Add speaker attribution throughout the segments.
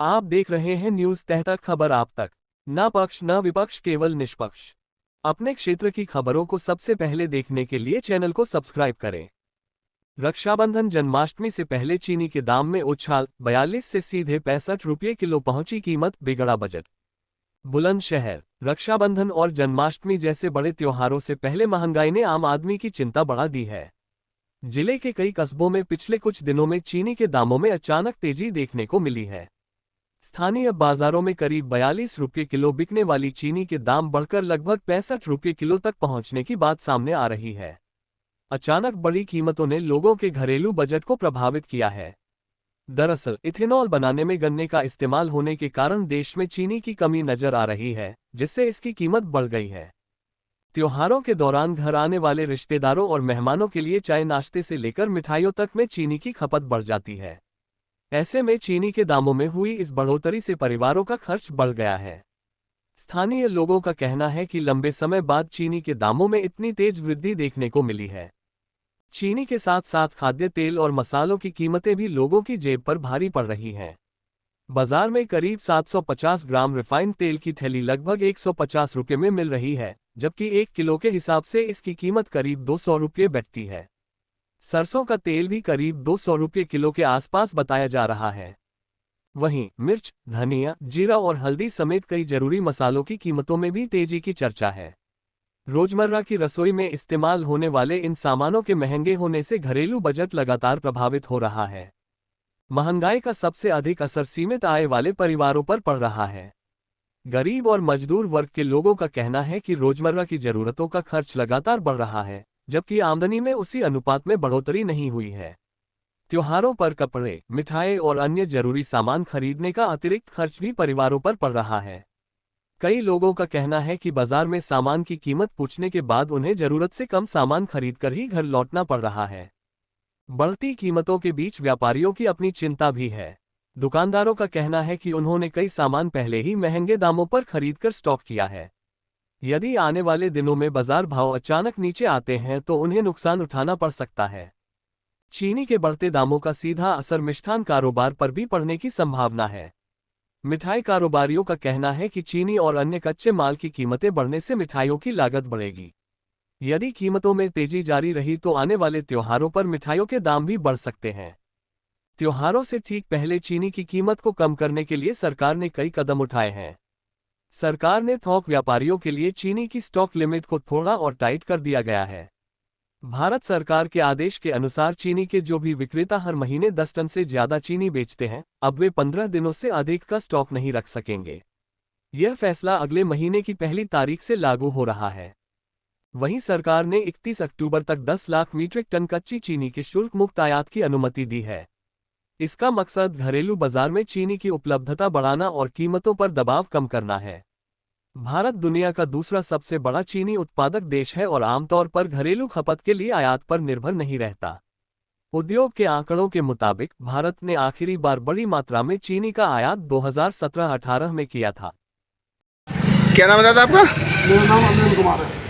Speaker 1: आप देख रहे हैं न्यूज तहत खबर आप तक। न पक्ष न विपक्ष, केवल निष्पक्ष। अपने क्षेत्र की खबरों को सबसे पहले देखने के लिए चैनल को सब्सक्राइब करें। रक्षाबंधन जन्माष्टमी से पहले चीनी के दाम में उछाल, 42 से सीधे 65 रुपये किलो पहुंची कीमत, बिगड़ा बजट। बुलंदशहर। रक्षाबंधन और जन्माष्टमी जैसे बड़े त्योहारों से पहले महंगाई ने आम आदमी की चिंता बढ़ा दी है। जिले के कई कस्बों में पिछले कुछ दिनों में चीनी के दामों में अचानक तेजी देखने को मिली है। स्थानीय बाजारों में करीब 42 रुपये किलो बिकने वाली चीनी के दाम बढ़कर लगभग 65 रुपये किलो तक पहुंचने की बात सामने आ रही है। अचानक बड़ी कीमतों ने लोगों के घरेलू बजट को प्रभावित किया है। दरअसल इथेनॉल बनाने में गन्ने का इस्तेमाल होने के कारण देश में चीनी की कमी नजर आ रही है, जिससे इसकी कीमत बढ़ गई है। त्योहारों के दौरान घर आने वाले रिश्तेदारों और मेहमानों के लिए चाय नाश्ते से लेकर मिठाइयों तक में चीनी की खपत बढ़ जाती है। ऐसे में चीनी के दामों में हुई इस बढ़ोतरी से परिवारों का खर्च बढ़ गया है। स्थानीय लोगों का कहना है कि लंबे समय बाद चीनी के दामों में इतनी तेज वृद्धि देखने को मिली है। चीनी के साथ साथ खाद्य तेल और मसालों की कीमतें भी लोगों की जेब पर भारी पड़ रही हैं। बाजार में करीब 750 ग्राम रिफाइंड तेल की थैली लगभग 150 रुपये में मिल रही है, जबकि 1 किलो के हिसाब से इसकी कीमत करीब 200 रुपये बैठती है। सरसों का तेल भी करीब 200 रुपये किलो के आसपास बताया जा रहा है। वहीं मिर्च, धनिया, जीरा और हल्दी समेत कई जरूरी मसालों की कीमतों में भी तेजी की चर्चा है। रोजमर्रा की रसोई में इस्तेमाल होने वाले इन सामानों के महंगे होने से घरेलू बजट लगातार प्रभावित हो रहा है। महंगाई का सबसे अधिक असर सीमित आय वाले परिवारों पर पड़ रहा है। गरीब और मजदूर वर्ग के लोगों का कहना है कि रोजमर्रा की जरूरतों का खर्च लगातार बढ़ रहा है, जबकि आमदनी में उसी अनुपात में बढ़ोतरी नहीं हुई है। त्योहारों पर कपड़े, मिठाई और अन्य जरूरी सामान खरीदने का अतिरिक्त खर्च भी परिवारों पर पड़ रहा है। कई लोगों का कहना है कि बाजार में सामान की कीमत पूछने के बाद उन्हें जरूरत से कम सामान खरीदकर ही घर लौटना पड़ रहा है। बढ़ती कीमतों के बीच व्यापारियों की अपनी चिंता भी है। दुकानदारों का कहना है कि उन्होंने कई सामान पहले ही महंगे दामों पर खरीदकर स्टॉक किया है। यदि आने वाले दिनों में बाजार भाव अचानक नीचे आते हैं तो उन्हें नुकसान उठाना पड़ सकता है। चीनी के बढ़ते दामों का सीधा असर मिष्ठान कारोबार पर भी पड़ने की संभावना है। मिठाई कारोबारियों का कहना है कि चीनी और अन्य कच्चे माल की कीमतें बढ़ने से मिठाइयों की लागत बढ़ेगी। यदि कीमतों में तेजी जारी रही तो आने वाले त्योहारों पर मिठाइयों के दाम भी बढ़ सकते हैं। त्योहारों से ठीक पहले चीनी की कीमत को कम करने के लिए सरकार ने कई कदम उठाए हैं। सरकार ने थोक व्यापारियों के लिए चीनी की स्टॉक लिमिट को थोड़ा और टाइट कर दिया गया है। भारत सरकार के आदेश के अनुसार चीनी के जो भी विक्रेता हर महीने 10 टन से ज्यादा चीनी बेचते हैं, अब वे 15 दिनों से अधिक का स्टॉक नहीं रख सकेंगे। यह फैसला अगले महीने की पहली तारीख से लागू हो रहा है। वहीं सरकार ने 31 अक्टूबर तक 10 लाख मीट्रिक टन कच्ची चीनी के शुल्क मुक्त आयात की अनुमति दी है। इसका मकसद घरेलू बाजार में चीनी की उपलब्धता बढ़ाना और कीमतों पर दबाव कम करना है। भारत दुनिया का दूसरा सबसे बड़ा चीनी उत्पादक देश है और आमतौर पर घरेलू खपत के लिए आयात पर निर्भर नहीं रहता। उद्योग के आंकड़ों के मुताबिक भारत ने आखिरी बार बड़ी मात्रा में चीनी का आयात 2017-18 में किया था।
Speaker 2: क्या नाम है दादा आपका?
Speaker 3: मेरा नाम अनिल कुमार है।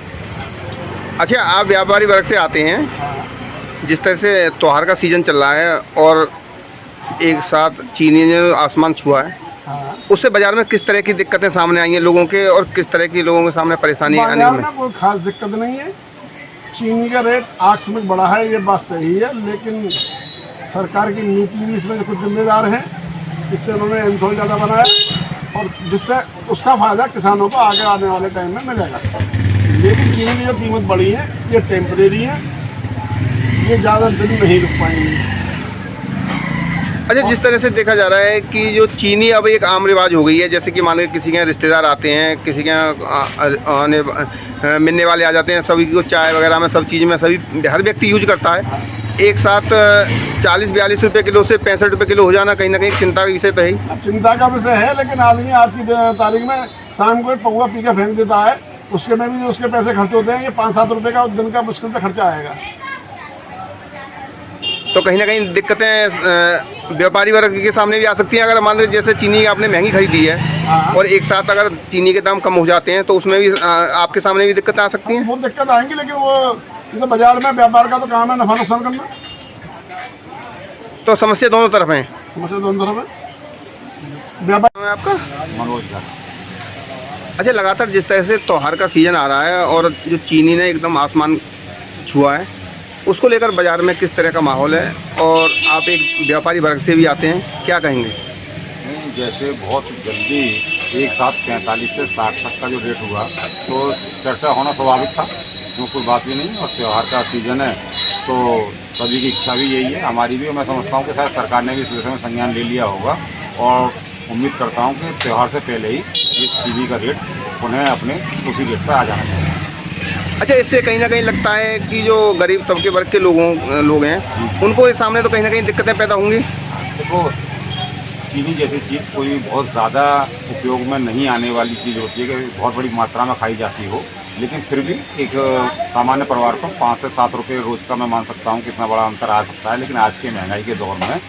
Speaker 2: अच्छा, आप व्यापारी वर्ग से आते हैं। जिस तरह से त्योहार का सीजन चल रहा है और एक साथ चीनी ने आसमान छुआ है, उससे बाजार में किस तरह की दिक्कतें सामने आई हैं लोगों के, और किस तरह की लोगों के सामने परेशानी आने
Speaker 3: बाजार में कोई खास दिक्कत नहीं है। चीनी का रेट 8 से बढ़ा है, ये बात सही है, लेकिन सरकार की नीति भी इसमें कुछ जिम्मेदार है। इससे उन्होंने एंथोल ज़्यादा बनाया और जिससे उसका फायदा किसानों को आगे आने वाले टाइम में मिलेगा। लेकिन चीनी की जो कीमत बढ़ी है ये टेम्परेरी है, ये ज़्यादा दिन नहीं रुक पाएंगी।
Speaker 2: अच्छा, जिस तरह से देखा जा रहा है कि जो चीनी अब एक आम रिवाज हो गई है, जैसे कि मान लो किसी के यहाँ रिश्तेदार आते हैं, किसी के यहाँ मिलने वाले आ जाते हैं, सभी को चाय वगैरह में, सब चीज़ में सभी हर व्यक्ति यूज करता है। एक साथ 40-42 रुपये किलो से 65 रुपये किलो हो जाना कहीं ना कहीं चिंता का विषय तो है।
Speaker 3: अब चिंता का विषय है, लेकिन आदमी आज की तारीख में शाम को पौवा पी के फेंक देता है, उसके में भी उसके पैसे खर्च होते हैं। ये 5-7 रुपये का दिन का मुश्किल से खर्चा आएगा।
Speaker 2: तो कहीं ना कहीं दिक्कतें व्यापारी वर्ग के सामने भी आ सकती हैं। अगर मान लो जैसे चीनी आपने महंगी खरीदी है और एक साथ अगर चीनी के दाम कम हो जाते हैं तो उसमें भी आपके सामने भी दिक्कतें आ सकती हैं।
Speaker 3: वो दिक्कत आएंगी, लेकिन वो जैसे बाजार में व्यापार का तो काम है नफा नुकसान करना।
Speaker 2: तो समस्या दोनों तरफ है।
Speaker 3: समस्या दोनों तरफ है। व्यापार
Speaker 2: नाम है आपका?
Speaker 4: मनोज झा।
Speaker 2: अच्छा, लगातार जिस तरह से त्योहार का सीजन आ रहा है और जो चीनी ने एकदम आसमान छुआ है, उसको लेकर बाजार में किस तरह का माहौल है? और आप एक व्यापारी वर्ग से भी आते हैं, क्या कहेंगे?
Speaker 4: नहीं, जैसे बहुत जल्दी एक साथ 45 से 60 तक का जो रेट हुआ तो चर्चा होना स्वाभाविक था, इसमें कोई बात भी नहीं। और त्यौहार का सीज़न है तो सभी की इच्छा भी यही है, हमारी भी। मैं समझता हूँ कि शायद सरकार ने भी इस विषय में संज्ञान ले लिया होगा और उम्मीद करता हूँ कि त्यौहार से पहले ही इस चीनी का रेट उन्हें अपने उसी रेट पर आ जाना चाहिए।
Speaker 2: अच्छा, इससे कहीं ना कहीं लगता है कि जो गरीब तबके वर्ग के लोग हैं, उनको इस सामने तो कहीं ना कहीं दिक्कतें पैदा होंगी।
Speaker 4: देखो, चीनी जैसी चीज़ कोई बहुत ज़्यादा उपयोग में नहीं आने वाली चीज़ होती है कि बहुत बड़ी मात्रा में खाई जाती हो, लेकिन फिर भी एक सामान्य परिवार को 5 से 7 रुपये रोज़ का मैं मान सकता हूँ कितना बड़ा अंतर आ सकता है। लेकिन आज के महंगाई के दौर में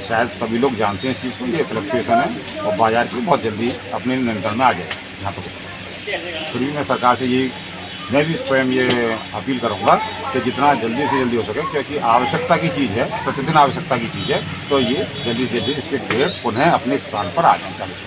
Speaker 4: शायद सभी लोग जानते हैं इस चीज़ को, ये फ्लक्चुएसन है और बाजार की बहुत जल्दी अपने नियंत्रण में आ जाए। यहाँ पर फिर भी मैं सरकार से मैं भी स्वयं ये अपील करूँगा कि जितना जल्दी से जल्दी हो सके, क्योंकि आवश्यकता की चीज़ है, प्रतिदिन आवश्यकता की चीज़ है, तो ये जल्दी से जल्दी इसके रेट पुनः अपने स्थान पर आ जाए। 40